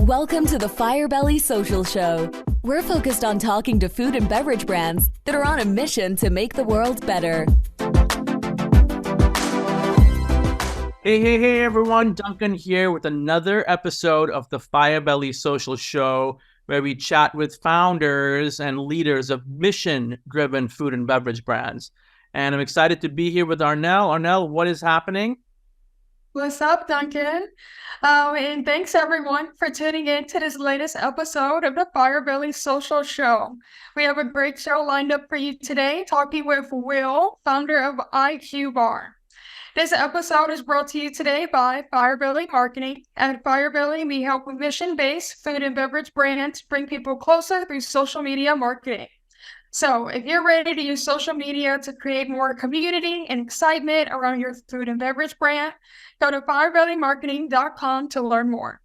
Welcome to the Firebelly Social Show. We're focused on talking to food and beverage brands that are on a mission to make the world better. Hey, everyone. Duncan here with another episode of the Firebelly Social Show, where we chat with founders and leaders of mission-driven food and beverage brands. And I'm excited to be here with Arnell. Arnell, what is happening? What's up, Duncan? And thanks everyone for tuning in to this latest episode of the Firebelly Social Show. We have a great show lined up for you today, talking with Will, founder of IQBAR. This episode is brought to you today by Firebelly Marketing. At Firebelly, we help mission-based food and beverage brands bring people closer through social media marketing. So if you're ready to use social media to create more community and excitement around your food and beverage brand, go to firebellymarketing.com to learn more.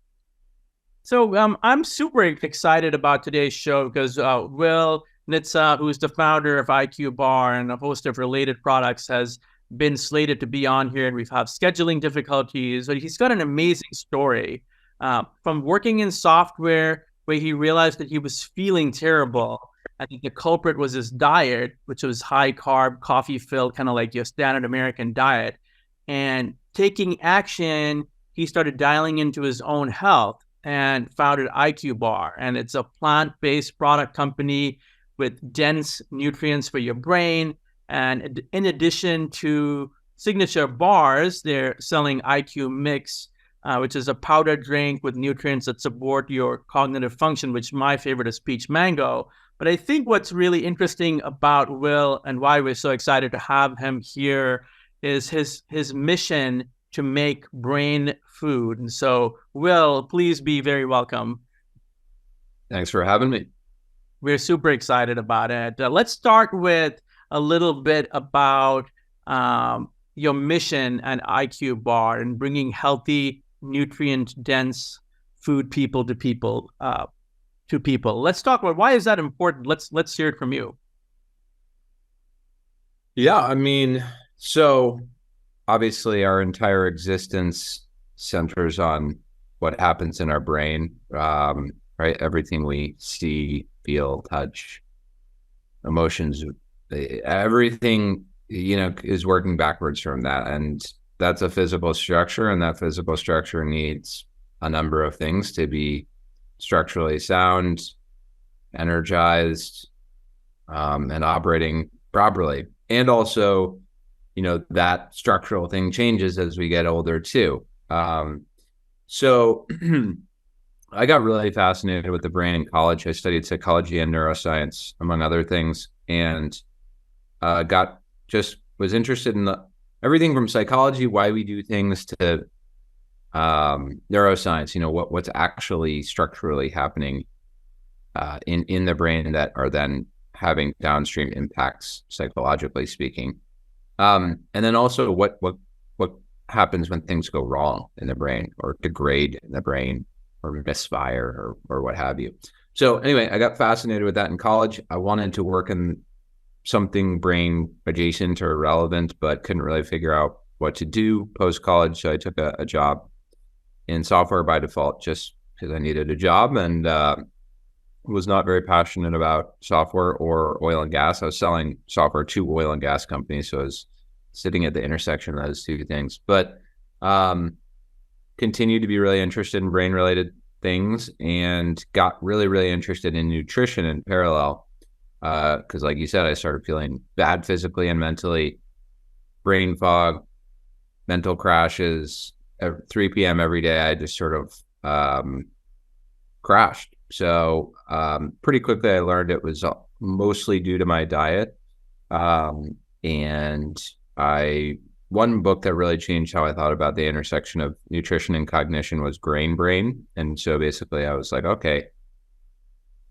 So I'm super excited about today's show because Will Nitze, who's the founder of IQBAR and a host of related products, has been slated to be on here, and we've had scheduling difficulties. But he's got an amazing story from working in software where he realized that he was feeling terrible. I think the culprit was his diet, which was high carb, coffee filled, kind of like your standard American diet. And taking action, he started dialing into his own health and founded IQBAR. And it's a plant-based product company with dense nutrients for your brain. And in addition to signature bars, they're selling IQ Mix, which is a powder drink with nutrients that support your cognitive function, which my favorite is peach mango. But I think what's really interesting about Will and why we're so excited to have him here is his mission to make brain food. And so, Will, please be very welcome. Thanks for having me. We're super excited about it. Let's start with a little bit about your mission at IQBAR and bringing healthy, nutrient-dense food to people. Let's talk about why is that important. Let's hear it from you. Yeah, so obviously our entire existence centers on what happens in our brain, right? Everything we see, feel, touch, emotions, everything, is working backwards from that. And that's a physical structure, and that physical structure needs a number of things to be structurally sound, energized, and operating properly. And also, that structural thing changes as we get older too. So I got really fascinated with the brain in college. I studied psychology and neuroscience, among other things, and was interested in everything from psychology, why we do things, to neuroscience, what's actually structurally happening in the brain that are then having downstream impacts, psychologically speaking. And then also what happens when things go wrong in the brain or degrade in the brain or misfire or what have you. So anyway, I got fascinated with that in college. I wanted to work in something brain adjacent or relevant, but couldn't really figure out what to do post-college. So I took a job in software by default just because I needed a job, and was not very passionate about software or oil and gas. I was selling software to oil and gas companies, so I was sitting at the intersection of those two things. But continued to be really interested in brain-related things and got really, really interested in nutrition in parallel. Because like you said, I started feeling bad physically and mentally, brain fog, mental crashes. At 3 p.m. every day, I just sort of crashed. So pretty quickly, I learned it was mostly due to my diet. And one book that really changed how I thought about the intersection of nutrition and cognition was Grain Brain. And so basically, I was like, okay,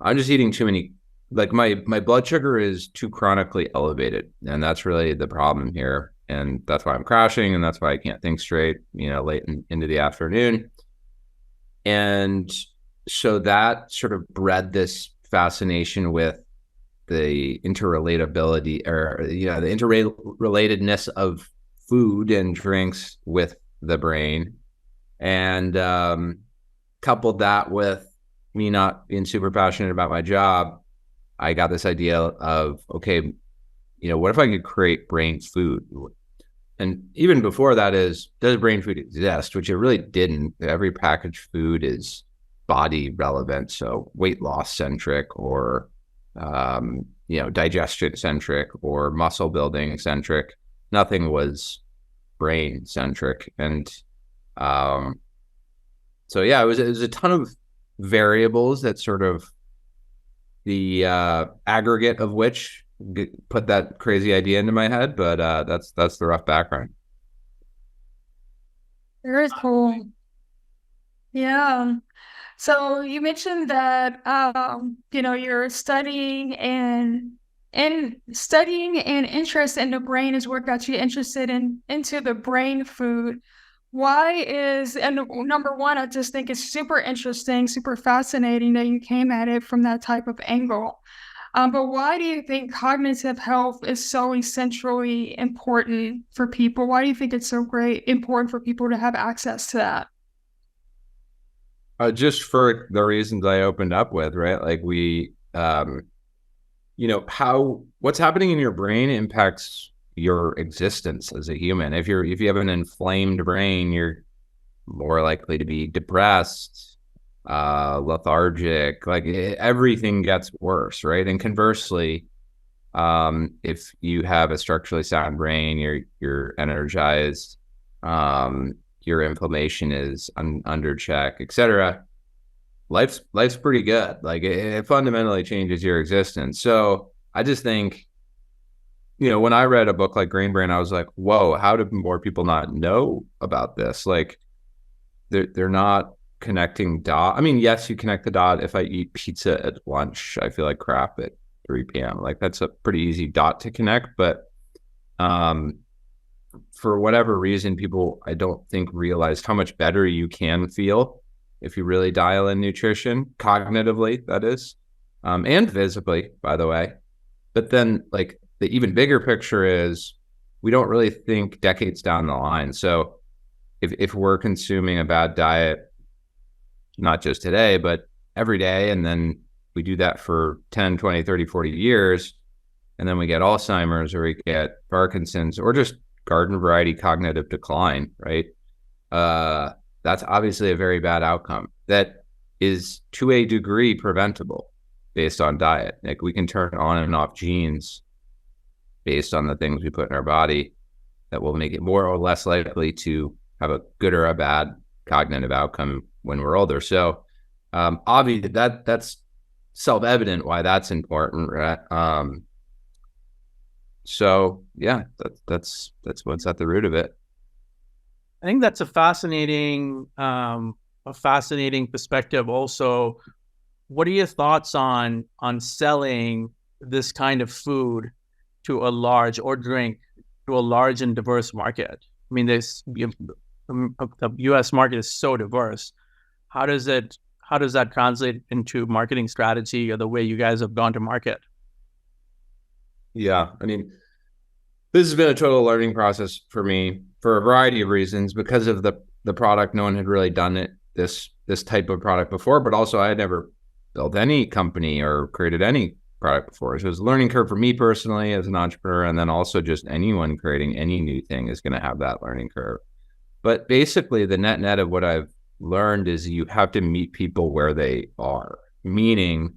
I'm just eating too many. Like my blood sugar is too chronically elevated, and that's really the problem here. And that's why I'm crashing, and that's why I can't think straight, late into the afternoon. And so that sort of bred this fascination with the interrelatability or, the interrelatedness of food and drinks with the brain. And coupled that with me not being super passionate about my job, I got this idea of, okay, what if I could create brain food? And even before that is, does brain food exist? Which it really didn't. Every packaged food is body relevant, so weight loss centric, or digestion centric, or muscle building centric. Nothing was brain centric. And so yeah, it was a ton of variables that sort of the aggregate of which put that crazy idea into my head. But that's the rough background. Very cool. Yeah. So you mentioned that you're studying and interest in the brain is what got you interested into the brain food. And number one, I just think it's super interesting, super fascinating that you came at it from that type of angle. But why do you think cognitive health is so essentially important for people? Why do you think it's so important for people to have access to that? Just for the reasons I opened up with, right? Like what's happening in your brain impacts your existence as a human. If you have an inflamed brain, you're more likely to be depressed, lethargic, like everything gets worse, right? And conversely, if you have a structurally sound brain, you're energized, your inflammation is under check, etc. Life's pretty good. Like it fundamentally changes your existence. So I just think, when I read a book like Green Brain, I was like, whoa, how do more people not know about this? Like they're not connecting dot. I mean, yes, you connect the dot. If I eat pizza at lunch, I feel like crap at 3 p.m. Like that's a pretty easy dot to connect. But for whatever reason, people, I don't think, realize how much better you can feel if you really dial in nutrition, cognitively, that is, and visibly, by the way. But then, like, the even bigger picture is we don't really think decades down the line. So if we're consuming a bad diet, not just today, but every day, and then we do that for 10, 20, 30, 40 years, and then we get Alzheimer's or we get Parkinson's or just garden variety cognitive decline, right? That's obviously a very bad outcome that is to a degree preventable based on diet. Like we can turn on and off genes based on the things we put in our body that will make it more or less likely to have a good or a bad cognitive outcome when we're older. So obviously that's self-evident why that's important, right? So yeah, that's what's at the root of it. I think that's a fascinating perspective. Also, what are your thoughts on selling this kind of food to a large and diverse market? I mean, the U.S. market is so diverse. How does that translate into marketing strategy or the way you guys have gone to market? Yeah, I mean, this has been a total learning process for me for a variety of reasons. Because of the product, no one had really done this type of product before, but also I had never built any company or created any product before. So it was a learning curve for me personally as an entrepreneur, and then also just anyone creating any new thing is going to have that learning curve. But basically, the net of what I've learned is you have to meet people where they are, meaning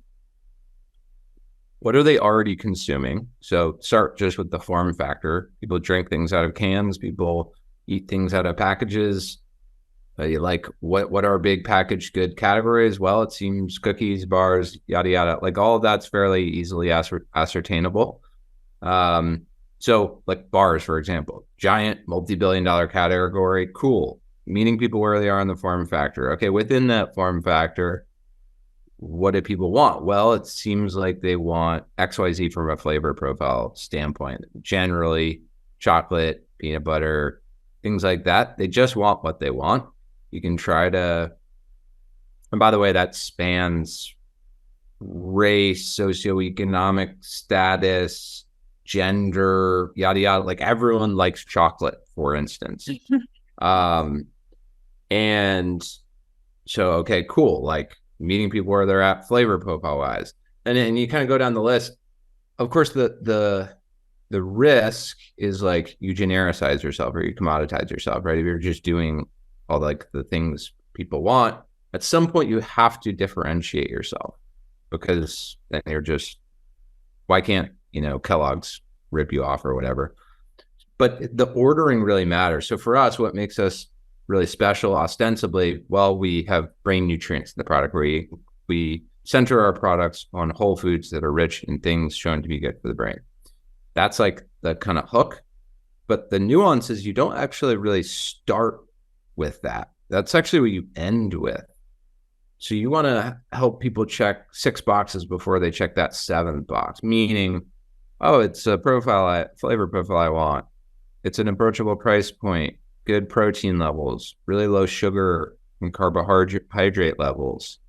what are they already consuming? So start just with the form factor. People drink things out of cans. People eat things out of packages. Like what are big packaged good categories? Well, it seems cookies, bars, yada, yada. Like all of that's fairly easily ascertainable. So like bars, for example, giant multi-billion-dollar category. Cool. Meeting people where they are in the form factor. Okay, within that form factor, what do people want? Well, it seems like they want XYZ from a flavor profile standpoint. Generally, chocolate, peanut butter, things like that. They just want what they want. You can try to, and by the way, that spans race, socioeconomic status, gender, yada, yada. Like everyone likes chocolate, for instance. And So, okay, cool. Like meeting people where they're at flavor profile wise. And then you kind of go down the list. Of course, the risk is like you genericize yourself or you commoditize yourself, right? If you're just doing all like the things people want, at some point you have to differentiate yourself, because then you're just, why can't, Kellogg's rip you off or whatever? But the ordering really matters. So for us, what makes us really special, ostensibly, well, we have brain nutrients in the product, where we center our products on whole foods that are rich in things shown to be good for the brain. That's like the kind of hook. But the nuance is you don't actually really start with that. That's actually what you end with. So you want to help people check 6 boxes before they check that 7th box, meaning, oh, it's a flavor profile I want. It's an approachable price point, good protein levels, really low sugar and carbohydrate levels.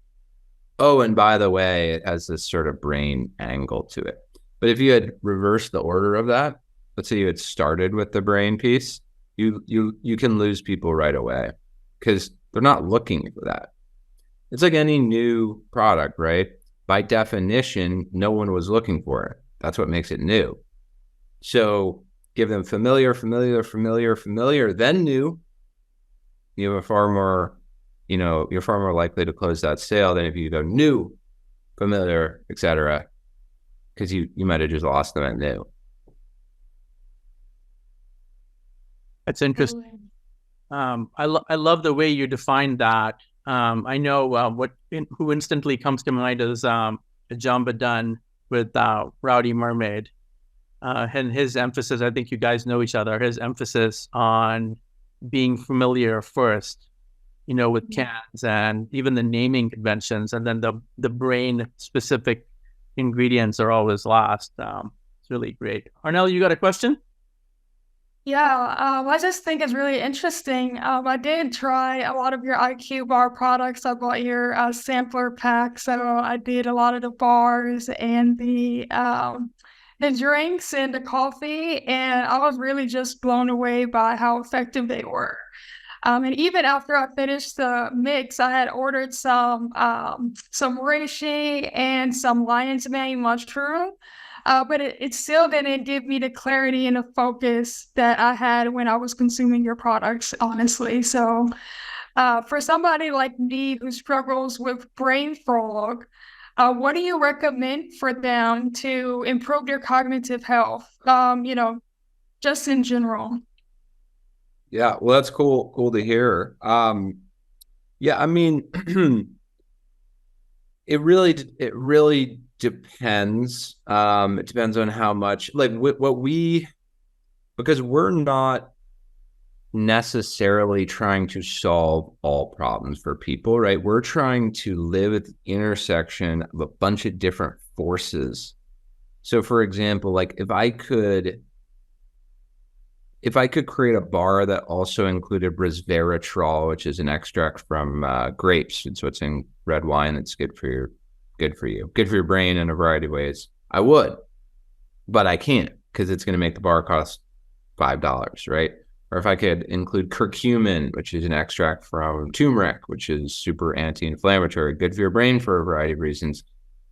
Oh, and by the way, it has this sort of brain angle to it. But if you had reversed the order of that, let's say you had started with the brain piece, you can lose people right away, because they're not looking for that. It's like any new product, right? By definition, no one was looking for it. That's what makes it new. So give them familiar, then new. You have you're far more likely to close that sale than if you go new, familiar, etc. Because you might have just lost them at new. That's interesting. I love the way you define that. I know who instantly comes to mind is Jamba Dunn with Rowdy Mermaid, and his emphasis. I think you guys know each other. His emphasis on being familiar first, with cans and even the naming conventions, and then the brain specific ingredients are always last. It's really great. Arnell, you got a question? Yeah, I just think it's really interesting. I did try a lot of your IQBAR products. I bought your sampler pack, so I did a lot of the bars and the drinks and the coffee, and I was really just blown away by how effective they were. And even after I finished the mix, I had ordered some reishi and some lion's mane mushroom. But it still didn't give me the clarity and the focus that I had when I was consuming your products, honestly. So for somebody like me who struggles with brain fog, what do you recommend for them to improve their cognitive health, just in general? Yeah, well, that's cool to hear. Yeah, I mean, it really depends. It depends on how much, like because we're not necessarily trying to solve all problems for people, right? We're trying to live at the intersection of a bunch of different forces. So for example, like if I could create a bar that also included resveratrol, which is an extract from grapes, it's what's in red wine that's good for you, good for your brain in a variety of ways, I would, but I can't, because it's going to make the bar cost $5, right? Or if I could include curcumin, which is an extract from turmeric, which is super anti-inflammatory, good for your brain for a variety of reasons,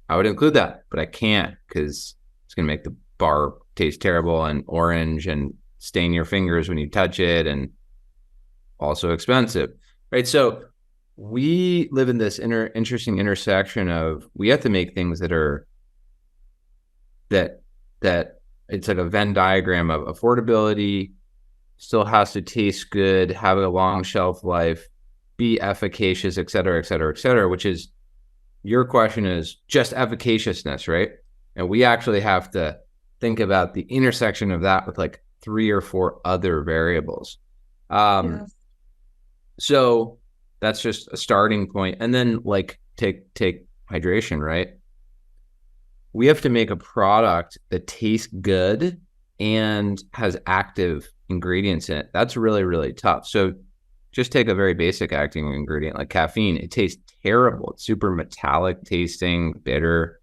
I would include that, but I can't, because it's going to make the bar taste terrible and orange and stain your fingers when you touch it, and also expensive, right? So we live in this interesting intersection of, we have to make things that are that it's like a Venn diagram of affordability, still has to taste good, have a long shelf life, be efficacious, et cetera, which is, your question is just efficaciousness, right? And we actually have to think about the intersection of that with like 3 or 4 other variables. Yes. So that's just a starting point. And then like take hydration, right? We have to make a product that tastes good and has active ingredients in it. That's really, really tough. So just take a very basic acting ingredient like caffeine. It tastes terrible. It's super metallic tasting, bitter.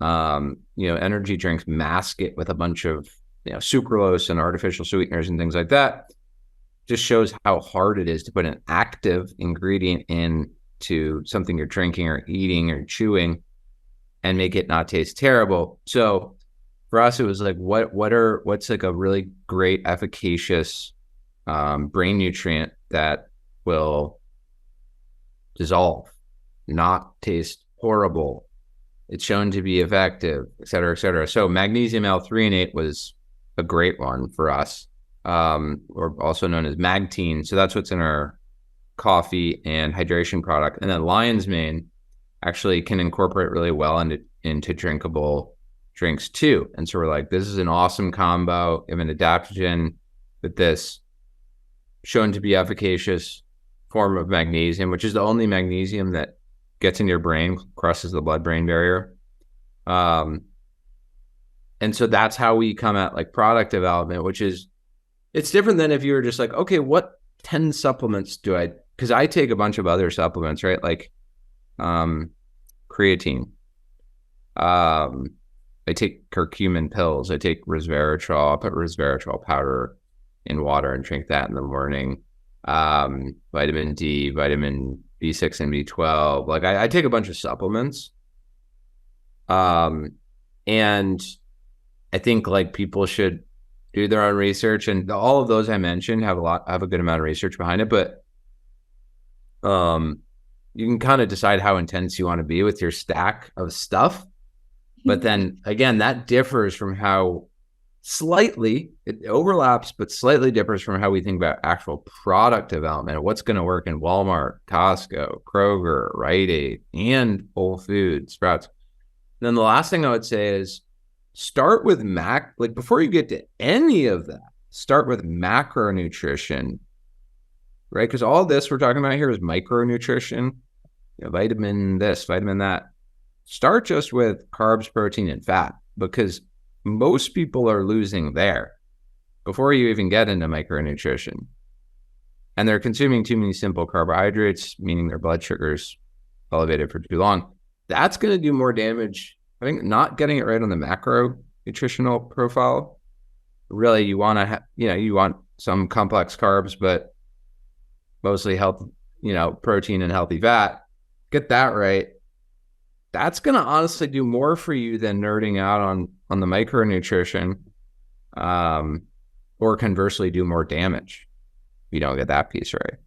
Energy drinks mask it with a bunch of sucralose and artificial sweeteners and things like that. Just shows how hard it is to put an active ingredient in to something you're drinking or eating or chewing and make it not taste terrible. So for us, it was like, what's like a really great, efficacious brain nutrient that will dissolve, not taste horrible. It's shown to be effective, et cetera, et cetera. So magnesium L-threonate was a great one for us, or also known as Magtine. So that's what's in our coffee and hydration product. And then lion's mane actually can incorporate really well into drinkable drinks too. And so we're like, this is an awesome combo. You have an adaptogen with this shown to be efficacious form of magnesium, which is the only magnesium that gets in your brain, crosses the blood-brain barrier. And so that's how we come at like product development, which is, it's different than if you were just like, okay, what 10 supplements do I, because I take a bunch of other supplements, right? Like creatine. I take curcumin pills. I take resveratrol. I'll put resveratrol powder in water and drink that in the morning. Vitamin D, vitamin B6 and B12. Like I take a bunch of supplements. And I think like people should do their own research, and all of those I mentioned have a good amount of research behind it, but you can kind of decide how intense you want to be with your stack of stuff. But then again, that differs from how slightly it overlaps, but slightly differs from how we think about actual product development. What's going to work in Walmart, Costco, Kroger, Rite Aid, and Whole Foods, Sprouts. And then the last thing I would say is start with like before you get to any of that, start with macronutrition, right? Because all this we're talking about here is micronutrition, vitamin this, vitamin that. Start just with carbs, protein, and fat, because most people are losing there before you even get into micronutrition. And they're consuming too many simple carbohydrates, meaning their blood sugar's elevated for too long. That's going to do more damage. I think not getting it right on the macro nutritional profile. Really, you want to you want some complex carbs, but mostly protein and healthy fat. Get that right. That's going to honestly do more for you than nerding out on the micronutrition, or conversely do more damage if you don't get that piece right.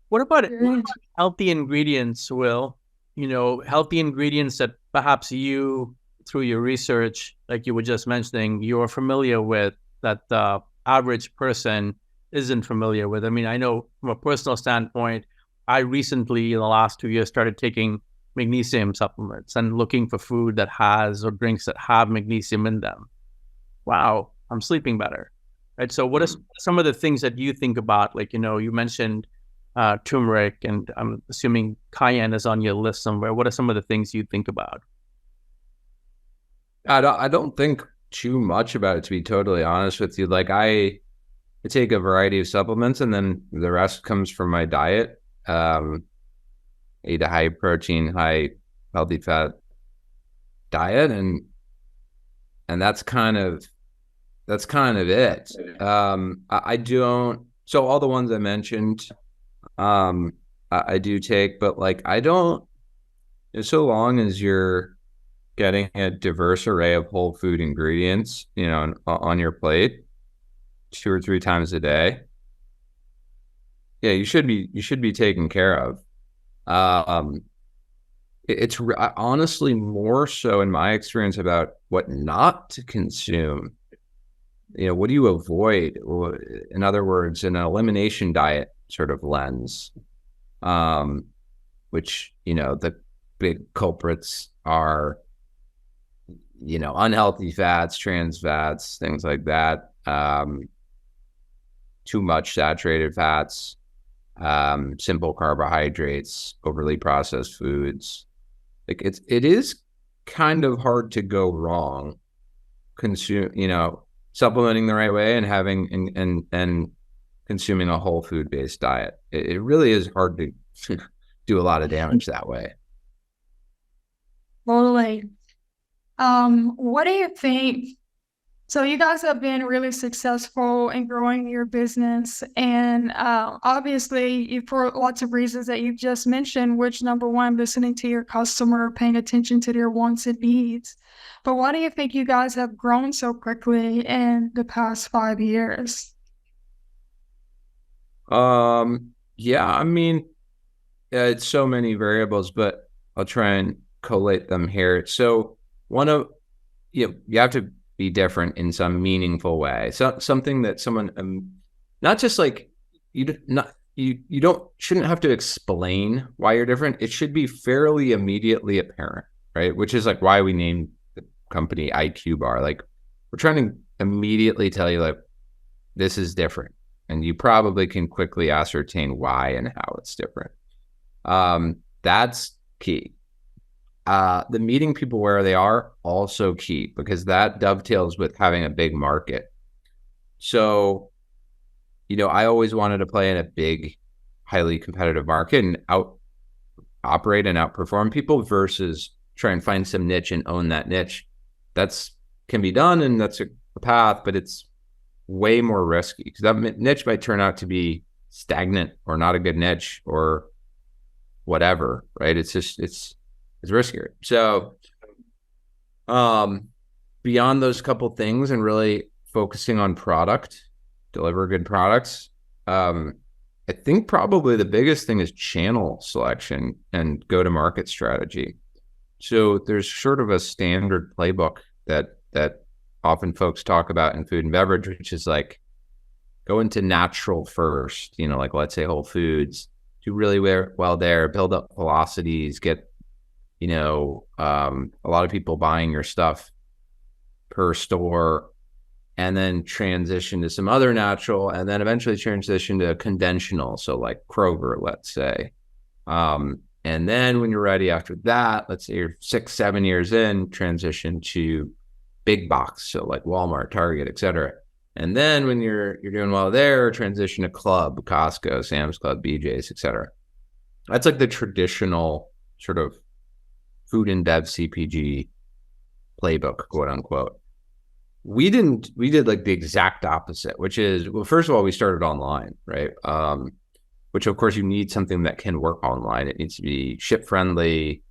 What about healthy ingredients, Will? Healthy ingredients that perhaps you, through your research, like you were just mentioning, you're familiar with, that the average person isn't familiar with. I mean, I know from a personal standpoint, I recently, in the last 2 years, started taking magnesium supplements and looking for food that has, or drinks that have magnesium in them. Wow, I'm sleeping better, right? So what are some of the things that you think about? Like, you mentioned turmeric, and I'm assuming cayenne is on your list somewhere. What are some of the things you think about? I don't think too much about it, to be totally honest with you. Like I take a variety of supplements, and then the rest comes from my diet. Eat a high protein, high healthy fat diet, and that's kind of it. I don't. So all the ones I mentioned, I do take, but like I don't. So long as you're getting a diverse array of whole food ingredients, on your plate 2 or 3 times a day, yeah, you should be taken care of. It's honestly more so in my experience about what not to consume. What do you avoid? In other words, an elimination diet sort of lens, which, the big culprits are, unhealthy fats, trans fats, things like that. Too much saturated fats, simple carbohydrates, overly processed foods. Like it is kind of hard to go wrong supplementing the right way and having and consuming a whole food based diet. It really is hard to do a lot of damage that way. Totally. What do you think So you guys have been really successful in growing your business, and obviously for lots of reasons that you've just mentioned, which number one, listening to your customer, paying attention to their wants and needs. But why do you think you guys have grown so quickly in the past 5 years? Yeah, I mean, it's so many variables, but I'll try and collate them here. So you have to be different in some meaningful way. So something that someone, not just like you shouldn't have to explain why you're different. It should be fairly immediately apparent, right? Which is like why we named the company IQBAR. Like we're trying to immediately tell you like this is different, and you probably can quickly ascertain why and how it's different. That's key. The meeting people where they are also key, because that dovetails with having a big market. So, I always wanted to play in a big, highly competitive market and operate and outperform people versus try and find some niche and own that niche. That's can be done, and that's a path, but it's way more risky because that niche might turn out to be stagnant or not a good niche or whatever, right? It's riskier. So beyond those couple things and really focusing on deliver good products, I think probably the biggest thing is channel selection and go-to-market strategy. So there's sort of a standard playbook that often folks talk about in food and beverage, which is like go into natural first, like let's say Whole Foods, do really well there, build up velocities, get a lot of people buying your stuff per store, and then transition to some other natural, and then eventually transition to conventional. So like Kroger, let's say. And then when you're ready after that, let's say you're 6-7 years in, transition to big box. So like Walmart, Target, et cetera. And then when you're doing well there, transition to club, Costco, Sam's Club, BJ's, et cetera. That's like the traditional sort of food and bev CPG playbook, quote unquote. We did like the exact opposite, which is, well, first of all, we started online, right? Which of course you need something that can work online. It needs to be ship friendly,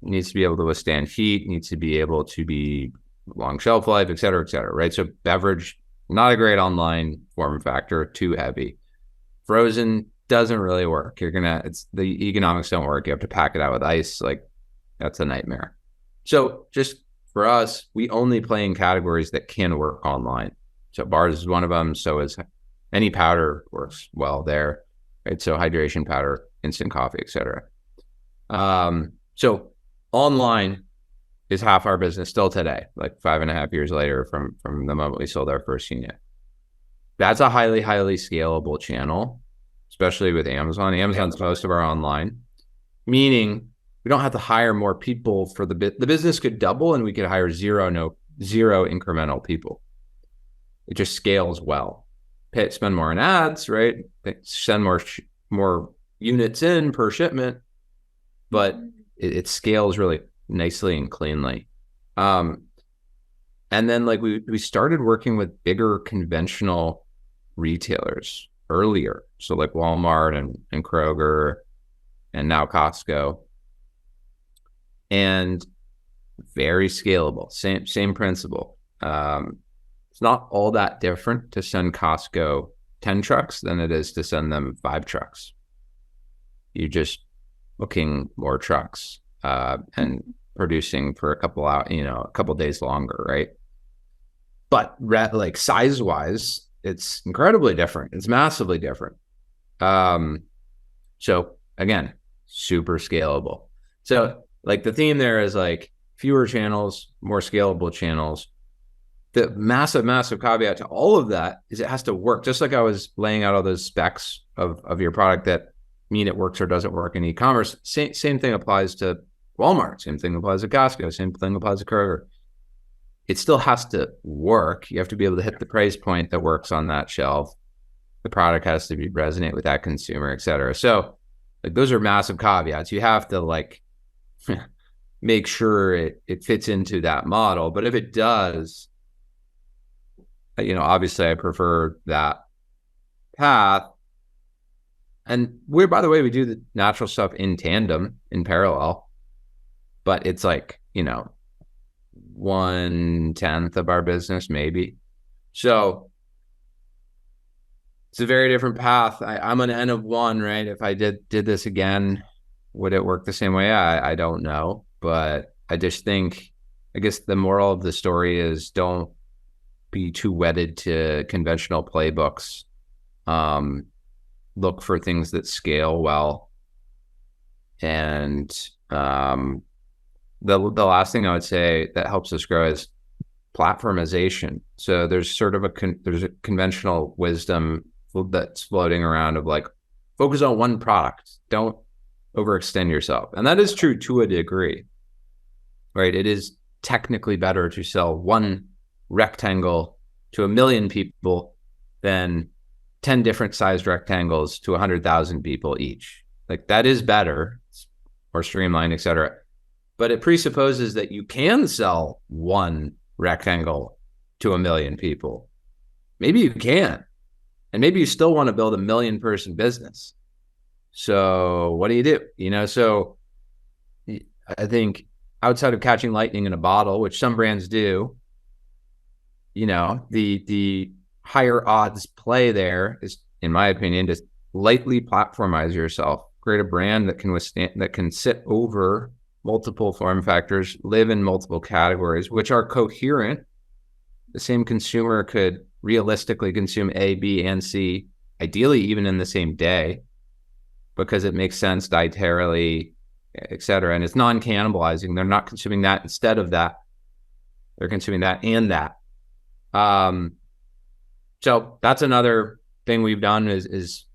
it needs to be able to withstand heat, needs to be able to be long shelf life, et cetera, right? So beverage, not a great online form factor, too heavy. Frozen doesn't really work. The economics don't work. You have to pack it out with ice. Like that's a nightmare. So just for us, we only play in categories that can work online. So bars is one of them. So is any powder works well there, right? So hydration powder, instant coffee, et cetera. So online is half our business still today, like 5.5 years later from the moment we sold our first unit. That's a highly, highly scalable channel, especially with Amazon. Amazon's most of our online, meaning we don't have to hire more people for the business could double and we could hire zero incremental people. It just scales well. Spend more on ads, right? Send more units in per shipment, but it scales really nicely and cleanly. And then like we started working with bigger conventional retailers earlier. So like Walmart and Kroger and now Costco. And very scalable, same principle. It's not all that different to send Costco 10 trucks than it is to send them 5 trucks. You're just booking more trucks and producing for a couple days longer, right? But like size wise, it's incredibly different. It's massively different. So again, super scalable. So like the theme there is like fewer channels, more scalable channels. The massive, massive caveat to all of that is it has to work. Just like I was laying out all those specs of your product that mean it works or doesn't work in e-commerce. Same thing applies to Walmart. Same thing applies to Costco. Same thing applies to Kroger. It still has to work. You have to be able to hit the price point that works on that shelf. The product has to resonate with that consumer, et cetera. So like those are massive caveats. You have to like make sure it fits into that model. But if it does, obviously I prefer that path. And by the way, we do the natural stuff in tandem, in parallel, but it's like, 1/10 of our business, maybe. So it's a very different path. I'm an N of one, right? If I did this again, would it work the same way? I don't know, but I just think, I guess the moral of the story is don't be too wedded to conventional playbooks. Look for things that scale well. And the last thing I would say that helps us grow is platformization. So there's sort of there's a conventional wisdom that's floating around of like, focus on one product, don't overextend yourself. And that is true to a degree, right? It is technically better to sell one rectangle to 1 million people than 10 different sized rectangles to 100,000 people each. Like, that is better, or streamlined, etc. But it presupposes that you can sell one rectangle to 1 million people. Maybe you can, and maybe you still want to build a 1 million person business. So what do you do? So I think outside of catching lightning in a bottle, which some brands do, the higher odds play there is, in my opinion, just lightly platformize yourself, create a brand that can sit over multiple form factors, live in multiple categories, which are coherent. The same consumer could realistically consume A, B, and C, ideally even in the same day, because it makes sense dietarily, et cetera. And it's non-cannibalizing. They're not consuming that instead of that. They're consuming that and that. So that's another thing we've done is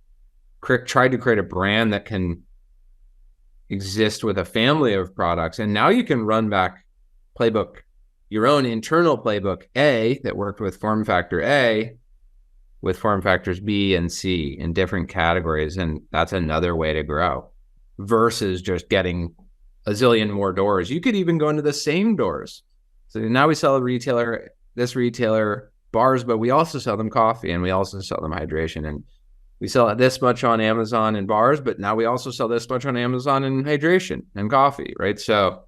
tried to create a brand that can exist with a family of products. And now you can run back playbook, your own internal playbook A that worked with form factor A with form factors B and C in different categories. And that's another way to grow versus just getting a zillion more doors. You could even go into the same doors. So now we sell this retailer bars, but we also sell them coffee and we also sell them hydration. And we sell this much on Amazon and bars, but now we also sell this much on Amazon and hydration and coffee, right? So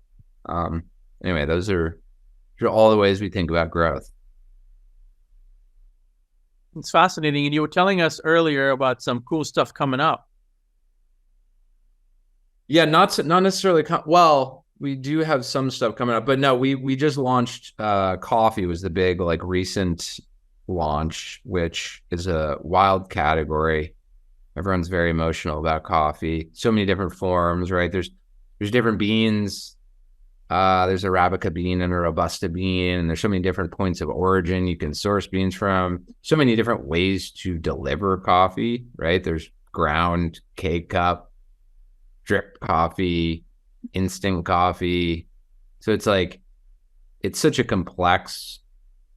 anyway, those are all the ways we think about growth. It's fascinating. And you were telling us earlier about some cool stuff coming up. Yeah, not necessarily. Well, we do have some stuff coming up, but no, we just launched coffee was the big recent launch, which is a wild category. Everyone's very emotional about coffee. So many different forms, right? There's different beans. There's Arabica bean and a Robusta bean, and there's so many different points of origin you can source beans from. So many different ways to deliver coffee, right? There's ground, K-cup, drip coffee, instant coffee. So it's such a complex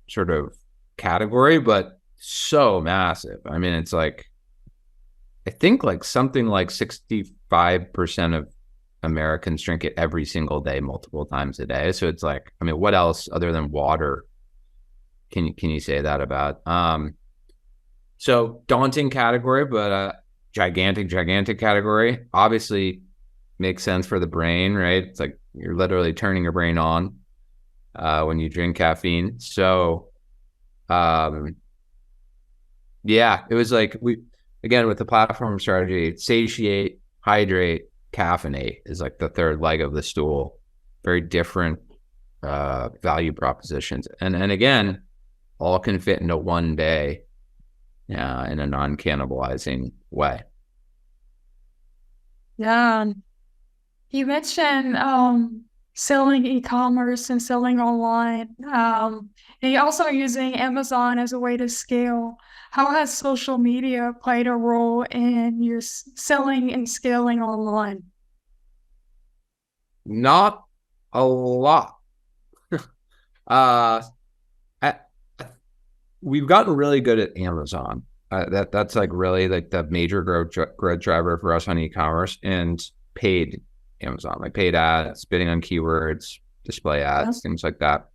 sort of category, but so massive. I mean, it's I think something like 65% of Americans drink it every single day, multiple times a day. So it's what else other than water can you say that about? So daunting category, but gigantic category. Obviously makes sense for the brain, right? It's you're literally turning your brain on when you drink caffeine. So yeah, it was again, with the platform strategy, satiate, hydrate, caffeinate is the third leg of the stool. Very different value propositions. And again, all can fit into one day in a non-cannibalizing way. Yeah. You mentioned selling e-commerce and selling online. And you're also using Amazon as a way to scale. How has social media played a role in your selling and scaling online? Not a lot. We've gotten really good at Amazon. That's really the major growth driver for us on e-commerce, and paid Amazon, paid ads, bidding on keywords, display ads, things like that.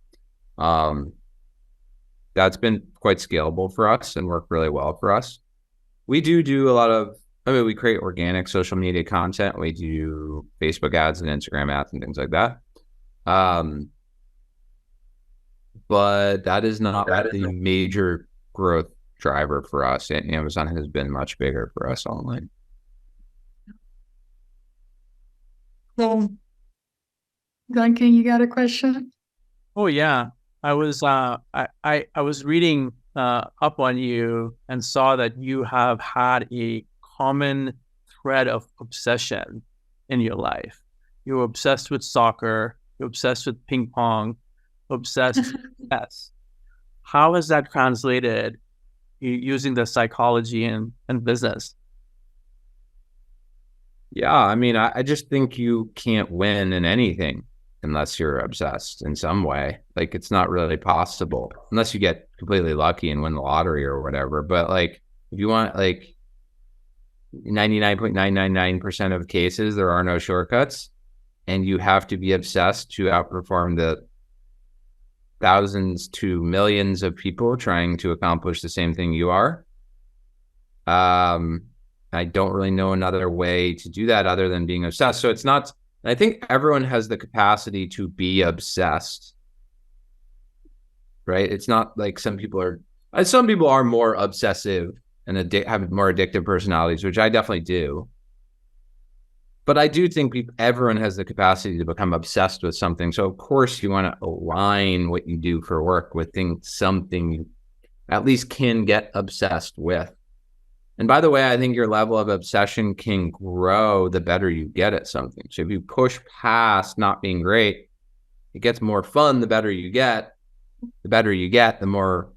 that's been quite scalable for us and worked really well for us. We do a lot of, we create organic social media content. We do Facebook ads and Instagram ads and things like that. But that is not the major growth driver for us. And Amazon has been much bigger for us online. So, Duncan, you got a question? Oh yeah, I was reading up on you and saw that you have had a common thread of obsession in your life. You're obsessed with soccer. You're obsessed with ping pong. Obsessed with chess. How has that translated using the psychology and business? Yeah, I mean, I just think you can't win in anything unless you're obsessed in some way. Like, it's not really possible unless you get completely lucky and win the lottery or whatever. But like, if you want, like 99.999% of cases, there are no shortcuts, and you have to be obsessed to outperform the thousands to millions of people trying to accomplish the same thing you are. I don't really know another way to do that other than being obsessed. So it's not, I think everyone has the capacity to be obsessed, right? It's not like some people are more obsessive and have more addictive personalities, which I definitely do. But I do think everyone has the capacity to become obsessed with something. So of course you want to align what you do for work with something you at least can get obsessed with. And by the way, I think your level of obsession can grow the better you get at something. So if you push past not being great, it gets more fun the better you get. The better you get, the more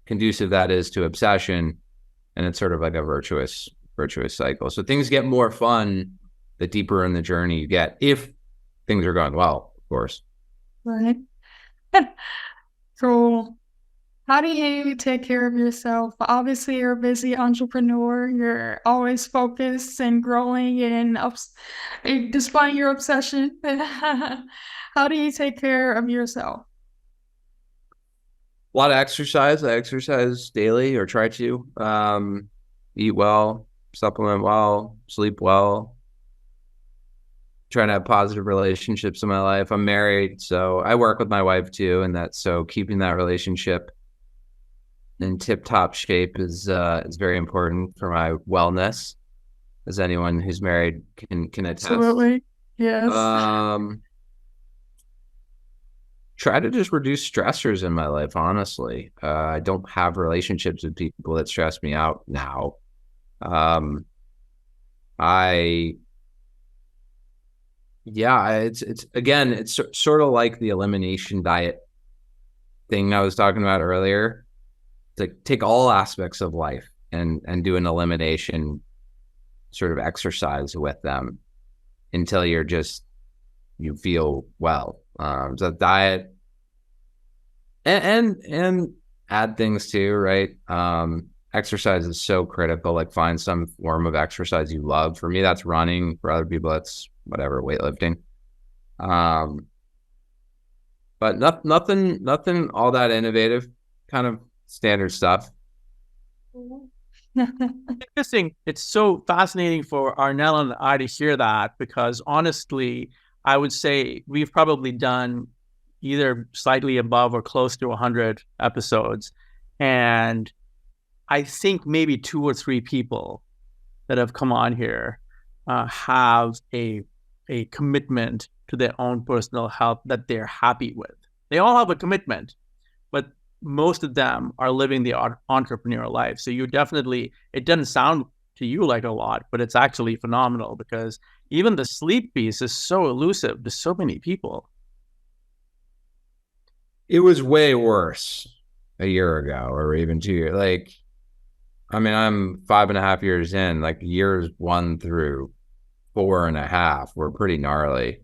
conducive that is to obsession. And it's sort of like a virtuous cycle. So things get more fun the deeper in the journey you get, if things are going well, of course. Right. So, how do you take care of yourself? Obviously, you're a busy entrepreneur. You're always focused and growing, and despite your obsession, how do you take care of yourself? A lot of exercise. I exercise daily, or try to. Eat well, supplement well, sleep well. Trying to have positive relationships in my life. I'm married, so I work with my wife too, and so keeping that relationship in tip-top shape is very important for my wellness, as anyone who's married can attest. Absolutely, yes. Try to just reduce stressors in my life, honestly. I don't have relationships with people that stress me out now. It's sort of like the elimination diet thing I was talking about earlier. It's like take all aspects of life and do an elimination sort of exercise with them until you feel well. So diet and add things too, right? Exercise is so critical. Like, find some form of exercise you love. For me, that's running. For other people, that's whatever, weightlifting. But nothing all that innovative, kind of standard stuff. Interesting. It's so fascinating for Arnell and I to hear that, because honestly, I would say we've probably done either slightly above or close to 100 episodes. And I think maybe 2 or 3 people that have come on here have a commitment to their own personal health that they're happy with. They all have a commitment, but most of them are living the entrepreneurial life. So it doesn't sound to you like a lot, but it's actually phenomenal, because even the sleep piece is so elusive to so many people. It was way worse a year ago, or even 2 years. Like, I mean, I'm 5.5 years in. Like, years 1 through 4.5 were pretty gnarly.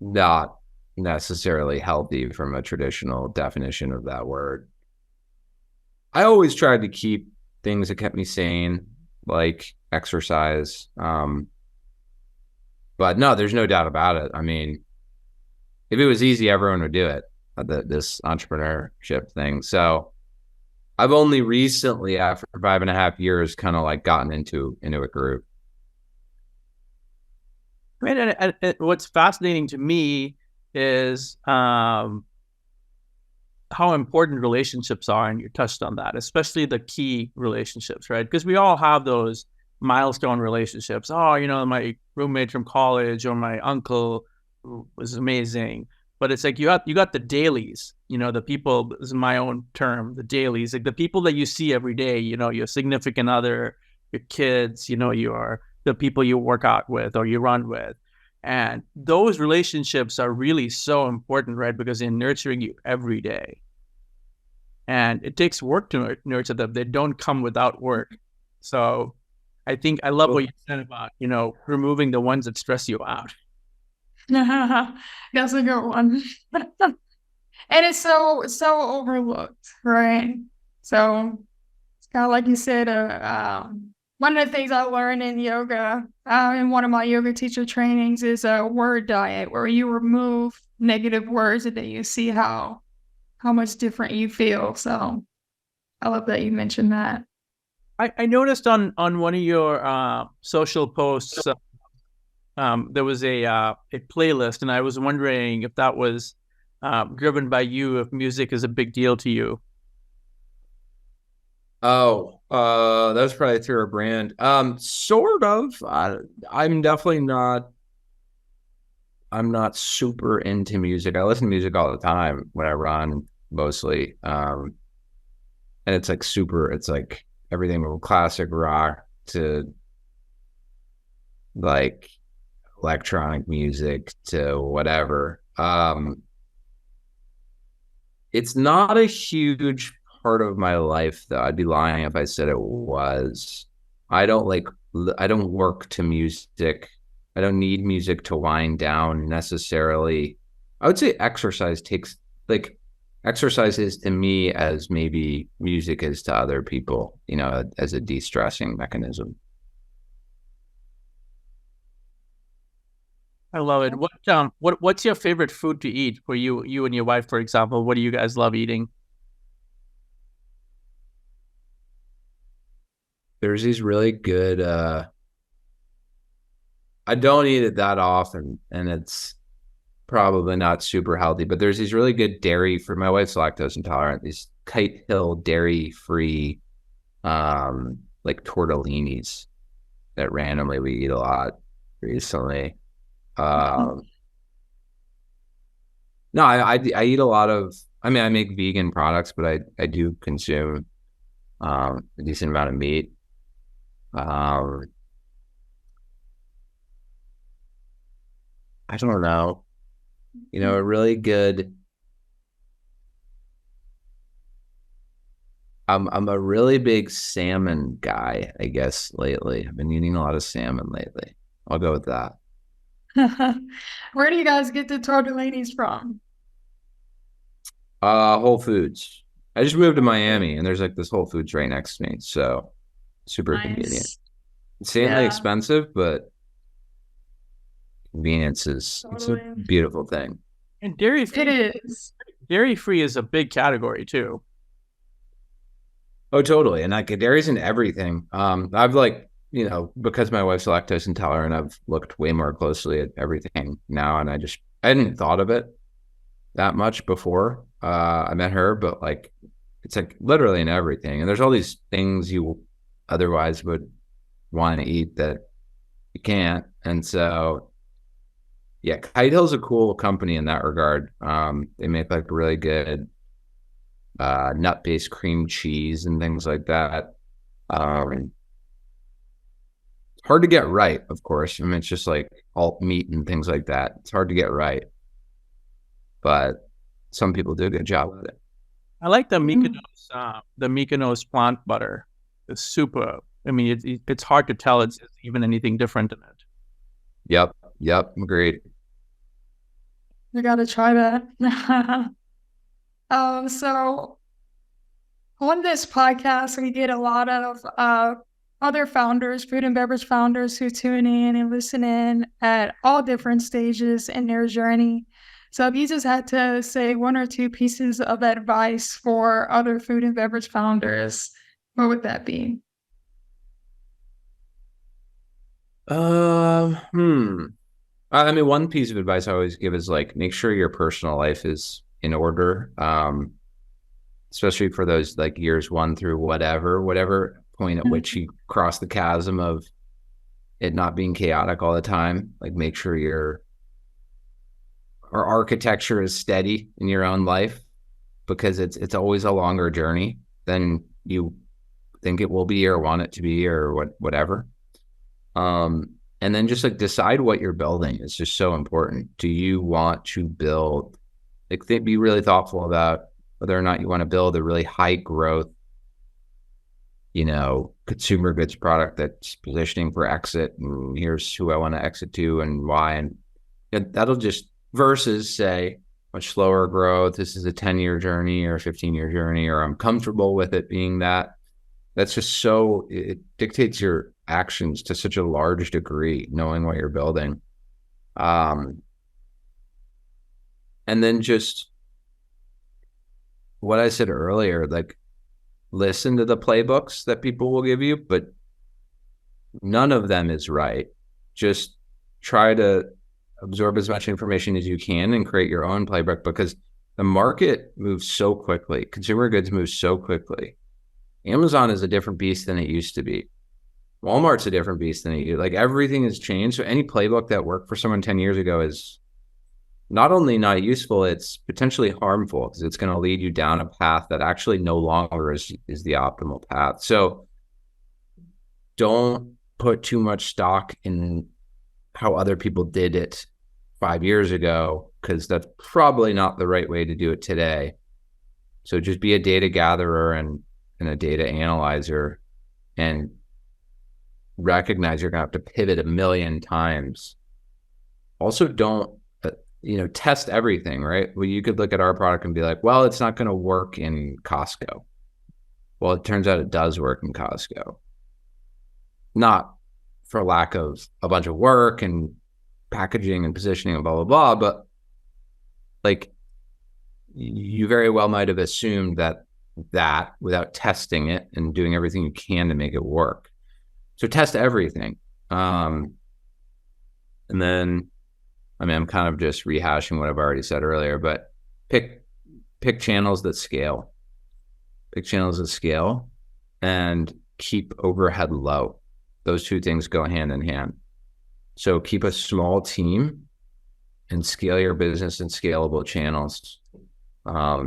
Not necessarily healthy from a traditional definition of that word. I always tried to keep things that kept me sane, like exercise. But no, there's no doubt about it. I mean, if it was easy, everyone would do it. this entrepreneurship thing. So I've only recently, after 5.5 years, kind of like gotten into a group. And what's fascinating to me is how important relationships are, and you touched on that, especially the key relationships, right? Because we all have those milestone relationships. Oh, my roommate from college or my uncle was amazing. But it's like you got the dailies, the people, this is my own term, the dailies, like the people that you see every day, your significant other, your kids, the people you work out with or you run with. And those relationships are really so important, right? Because they're nurturing you every day. And it takes work to nurture them. They don't come without work. So I think I love what you said about, removing the ones that stress you out. That's a good one. And it's so overlooked, right? So it's kind of like you said, one of the things I learned in yoga, in one of my yoga teacher trainings, is a word diet, where you remove negative words and then you see how much different you feel. So I love that you mentioned that. I noticed on one of your social posts, there was a playlist, and I was wondering if that was driven by you, if music is a big deal to you. Oh, that was probably through a brand. Sort of. I'm definitely not. I'm not super into music. I listen to music all the time when I run, mostly. And it's like super. It's like everything from classic rock to like electronic music to whatever. It's not a huge part of my life, though. I'd be lying if I said it was. I don't work to music. I don't need music to wind down necessarily. I would say exercise is to me as maybe music is to other people, as a de-stressing mechanism. I love it. What's your favorite food to eat for you and your wife, for example? What do you guys love eating? There's these really good, I don't eat it that often, and it's probably not super healthy, but there's these really good dairy, for my wife's lactose intolerant, these Kite Hill dairy-free, like tortellinis that randomly we eat a lot recently. No, I eat a lot of, I make vegan products, but I do consume a decent amount of meat. I don't know, a really good, I'm a really big salmon guy, I guess, lately. I've been eating a lot of salmon lately. I'll go with that. Where do you guys get the tortellinis from? Whole Foods. I just moved to Miami, and there's like this Whole Foods right next to me, so super convenient. Insanely expensive, but convenience it's a beautiful thing. And dairy-free is a big category too. Oh, totally. And like dairy's in everything. I've because my wife's lactose intolerant, I've looked way more closely at everything now, and I hadn't thought of it that much before I met her, but like it's like literally in everything. And there's all these things you otherwise would want to eat that you can't. And so yeah, Kite Hill's a cool company in that regard. They make like really good nut-based cream cheese and things like that. Hard to get right, of course. it's just like alt meat and things like that. It's hard to get right, but some people do a good job with it. I like the Mykonos plant butter. It's super. It's hard to tell it's even anything different in it. Yep, agreed. You gotta try that. So on this podcast, we get a lot of other founders, food and beverage founders, who tune in and listen in at all different stages in their journey. So if you just had to say one or two pieces of advice for other food and beverage founders, what would that be? I mean, one piece of advice I always give is like, make sure your personal life is in order. Especially for those like years 1 through whatever point at which you cross the chasm of it not being chaotic all the time. Like, make sure our architecture is steady in your own life, because it's always a longer journey than you think it will be or want it to be or whatever. And then just like decide what you're building is just so important. Do you want to build, like, be really thoughtful about whether or not you want to build a really high growth, consumer goods product that's positioning for exit, and here's who I want to exit to and why. And that'll just, versus say much slower growth, this is a 10-year journey or a 15-year journey, or I'm comfortable with it being that. That's just it dictates your actions to such a large degree, knowing what you're building. And then just what I said earlier, like, listen to the playbooks that people will give you, but none of them is right. Just try to absorb as much information as you can and create your own playbook, because the market moves so quickly. Consumer goods move so quickly. Amazon is a different beast than it used to be. Walmart's a different beast than it used to be. Like, everything has changed. So any playbook that worked for someone 10 years ago is not only not useful, it's potentially harmful, because it's going to lead you down a path that actually no longer is the optimal path. So don't put too much stock in how other people did it 5 years ago, because that's probably not the right way to do it today. So just be a data gatherer and a data analyzer, and recognize you're going to have to pivot a million times. Also, don't test everything, right? Well, you could look at our product and be like, well, it's not going to work in Costco. Well, it turns out it does work in Costco. Not for lack of a bunch of work and packaging and positioning and blah, blah, blah, but like, you very well might have assumed that without testing it and doing everything you can to make it work. So test everything. And then, I mean, I'm kind of just rehashing what I've already said earlier, but pick channels that scale. Pick channels that scale and keep overhead low. Those two things go hand in hand. So keep a small team and scale your business in scalable channels. Try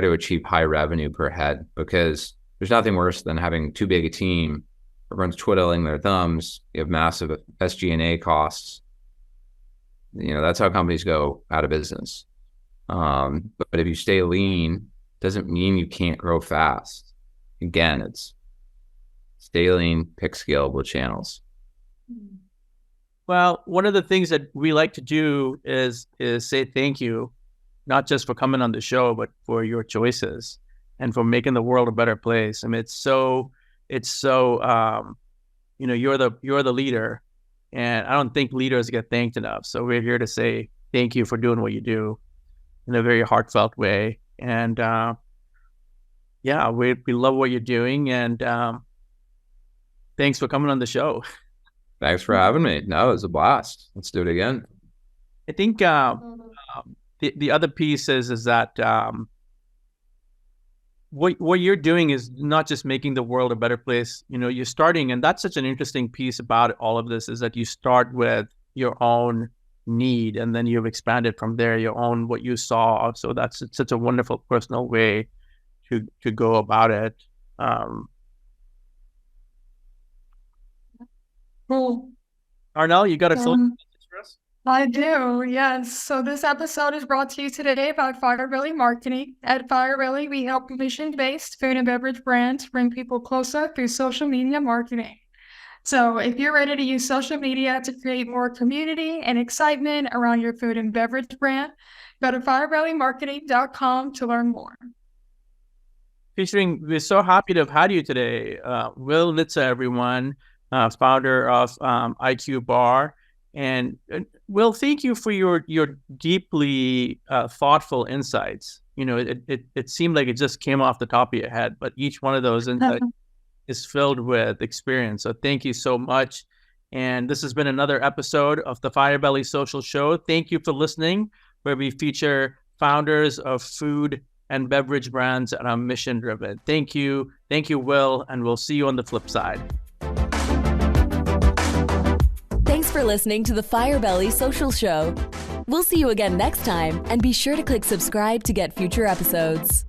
to achieve high revenue per head, because there's nothing worse than having too big a team. Everyone's twiddling their thumbs. You have massive SG&A costs. That's how companies go out of business. But if you stay lean, doesn't mean you can't grow fast. Again, it's stay lean, pick scalable channels. Well, one of the things that we like to do is say thank you, not just for coming on the show, but for your choices and for making the world a better place. I mean, you're the leader, and I don't think leaders get thanked enough. So we're here to say thank you for doing what you do in a very heartfelt way. And we love what you're doing, and thanks for coming on the show. Thanks for having me. No, it was a blast. Let's do it again. I think the other piece is that what you're doing is not just making the world a better place. You're starting, and that's such an interesting piece about all of this, is that you start with your own need, and then you've expanded from there, your own, what you saw. So that's such a wonderful personal way to go about it. Cool. Arnell, you got a closing message for us? I do, yes. So this episode is brought to you today by Firebelly Marketing. At Firebelly, we help mission-based food and beverage brands bring people closer through social media marketing. So if you're ready to use social media to create more community and excitement around your food and beverage brand, go to firebellymarketing.com to learn more. We're so happy to have had you today. Will Nitze, everyone, founder of IQBAR. And Will, thank you for your deeply thoughtful insights. It seemed like it just came off the top of your head, but each one of those insights is filled with experience. So thank you so much. And this has been another episode of the Firebelly Social Show. Thank you for listening, where we feature founders of food and beverage brands that are mission driven. Thank you. Thank you, Will, and we'll see you on the flip side. Thanks for listening to the Firebelly Social Show. We'll see you again next time, and be sure to click subscribe to get future episodes.